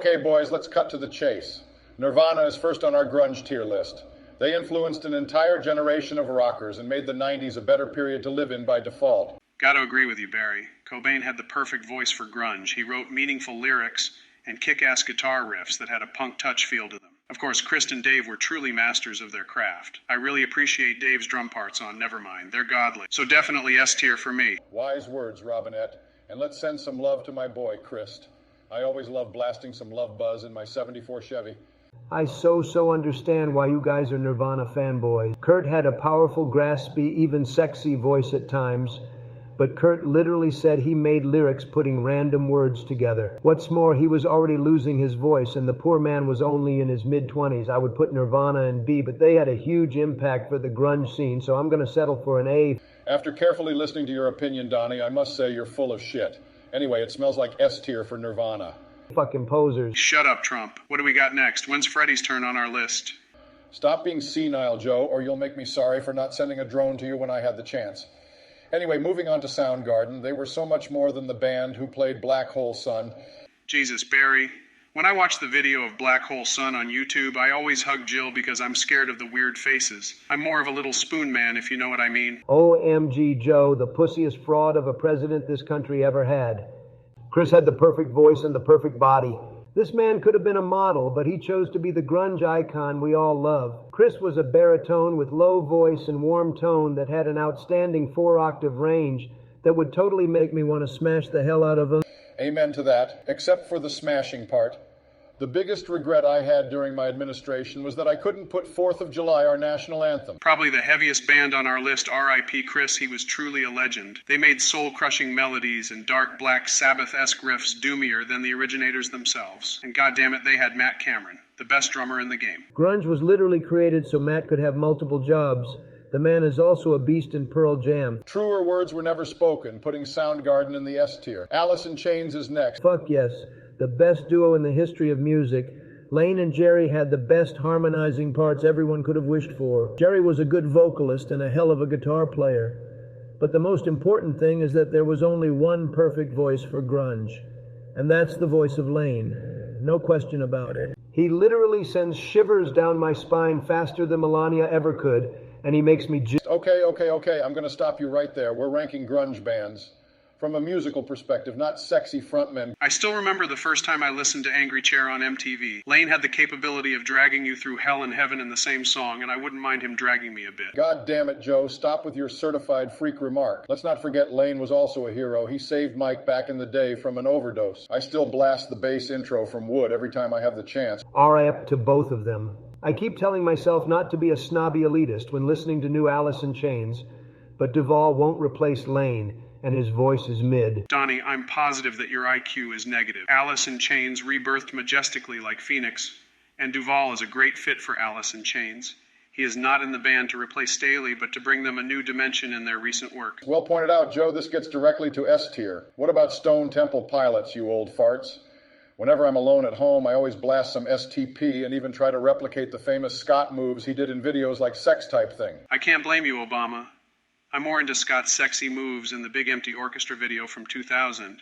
Okay, boys, let's cut to the chase. Nirvana is first on our grunge tier list. They influenced an entire generation of rockers and made the 90s a better period to live in by default. Gotta agree with you, Barry. Cobain had the perfect voice for grunge. He wrote meaningful lyrics and kick-ass guitar riffs that had a punk touch feel to them. Of course, Chris and Dave were truly masters of their craft. I really appreciate Dave's drum parts on Nevermind. They're godly. So definitely S tier for me. Wise words, Robinette. And let's send some love to my boy, Chris. I always love blasting some love buzz in my 74 Chevy. I so understand why you guys are Nirvana fanboys. Kurt had a powerful, graspy, even sexy voice at times, but Kurt literally said he made lyrics putting random words together. What's more, he was already losing his voice, and the poor man was only in his mid-20s. I would put Nirvana in B, but they had a huge impact for the grunge scene, so I'm going to settle for an A. After carefully listening to your opinion, Donnie, I must say you're full of shit. Anyway, it smells like S tier for Nirvana. Fucking posers. Shut up, Trump. What do we got next? When's Freddie's turn on our list? Stop being senile, Joe, or you'll make me sorry for not sending a drone to you when I had the chance. Anyway, moving on to Soundgarden, they were so much more than the band who played Black Hole Sun. Jesus, Barry. When I watch the video of Black Hole Sun on YouTube, I always hug Jill because I'm scared of the weird faces. I'm more of a little spoon man, if you know what I mean. OMG, Joe, the pussiest fraud of a president this country ever had. Chris had the perfect voice and the perfect body. This man could have been a model, but he chose to be the grunge icon we all love. Chris was a baritone with low voice and warm tone that had an outstanding 4-octave range that would totally make me want to smash the hell out of him. Amen to that, except for the smashing part. The biggest regret I had during my administration was that I couldn't put 4th of July, our national anthem. Probably the heaviest band on our list, R.I.P. Chris. He was truly a legend. They made soul-crushing melodies and dark black Sabbath-esque riffs doomier than the originators themselves. And goddammit, they had Matt Cameron, the best drummer in the game. Grunge was literally created so Matt could have multiple jobs. The man is also a beast in Pearl Jam. Truer words were never spoken, putting Soundgarden in the S tier. Alice in Chains is next. Fuck yes. The best duo in the history of music. Lane and Jerry had the best harmonizing parts everyone could have wished for. Jerry was a good vocalist and a hell of a guitar player. But the most important thing is that there was only one perfect voice for grunge. And that's the voice of Lane. No question about it. He literally sends shivers down my spine faster than Melania ever could, and he makes me Okay. I'm going to stop you right there. We're ranking grunge bands from a musical perspective, not sexy frontmen. I still remember the first time I listened to Angry Chair on MTV. Lane had the capability of dragging you through hell and heaven in the same song, and I wouldn't mind him dragging me a bit. God damn it, Joe. Stop with your certified freak remark. Let's not forget Lane was also a hero. He saved Mike back in the day from an overdose. I still blast the bass intro from Wood every time I have the chance. RIP to both of them. I keep telling myself not to be a snobby elitist when listening to new Alice in Chains, but Duvall won't replace Lane, and his voice is mid. Donnie, I'm positive that your IQ is negative. Alice in Chains rebirthed majestically like Phoenix, and Duvall is a great fit for Alice in Chains. He is not in the band to replace Staley, but to bring them a new dimension in their recent work. Well pointed out, Joe. This gets directly to S tier. What about Stone Temple Pilots, you old farts? Whenever I'm alone at home, I always blast some STP and even try to replicate the famous Scott moves he did in videos like Sex Type Thing. I can't blame you, Obama. I'm more into Scott's sexy moves in the Big Empty Orchestra video from 2000,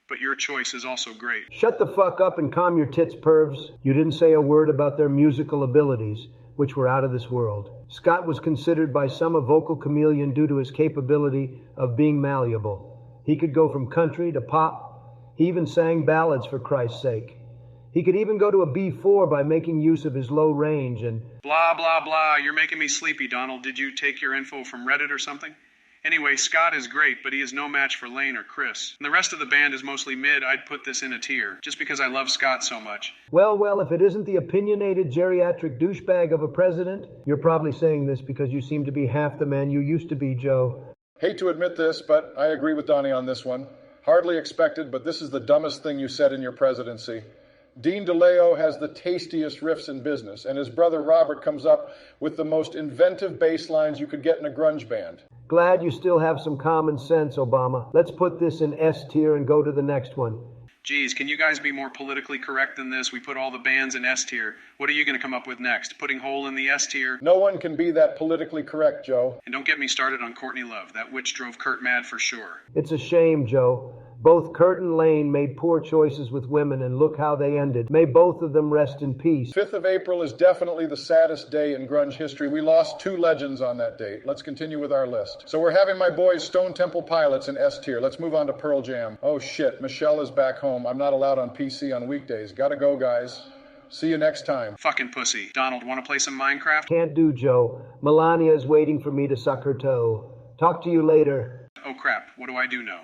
but your choice is also great. Shut the fuck up and calm your tits, pervs. You didn't say a word about their musical abilities, which were out of this world. Scott was considered by some a vocal chameleon due to his capability of being malleable. He could go from country to pop. He even sang ballads, for Christ's sake. He could even go to a B4 by making use of his low range and... Blah, blah, blah. You're making me sleepy, Donald. Did you take your info from Reddit or something? Anyway, Scott is great, but he is no match for Lane or Chris. And the rest of the band is mostly mid. I'd put this in a tier, just because I love Scott so much. Well, if it isn't the opinionated geriatric douchebag of a president, you're probably saying this because you seem to be half the man you used to be, Joe. Hate to admit this, but I agree with Donnie on this one. Hardly expected, but this is the dumbest thing you said in your presidency. Dean DeLeo has the tastiest riffs in business, and his brother Robert comes up with the most inventive bass lines you could get in a grunge band. Glad you still have some common sense, Obama. Let's put this in S tier and go to the next one. Geez, can you guys be more politically correct than this? We put all the bands in S tier. What are you going to come up with next? Putting Hole in the S tier? No one can be that politically correct, Joe. And don't get me started on Courtney Love. That witch drove Kurt mad for sure. It's a shame, Joe. Both Kurt and Lane made poor choices with women, and look how they ended. May both of them rest in peace. 5th of April is definitely the saddest day in grunge history. We lost 2 legends on that date. Let's continue with our list. So we're having my boys Stone Temple Pilots in S tier. Let's move on to Pearl Jam. Oh shit, Michelle is back home. I'm not allowed on PC on weekdays. Gotta go, guys. See you next time. Fucking pussy. Donald, want to play some Minecraft? Can't do, Joe. Melania is waiting for me to suck her toe. Talk to you later. Oh crap, what do I do now?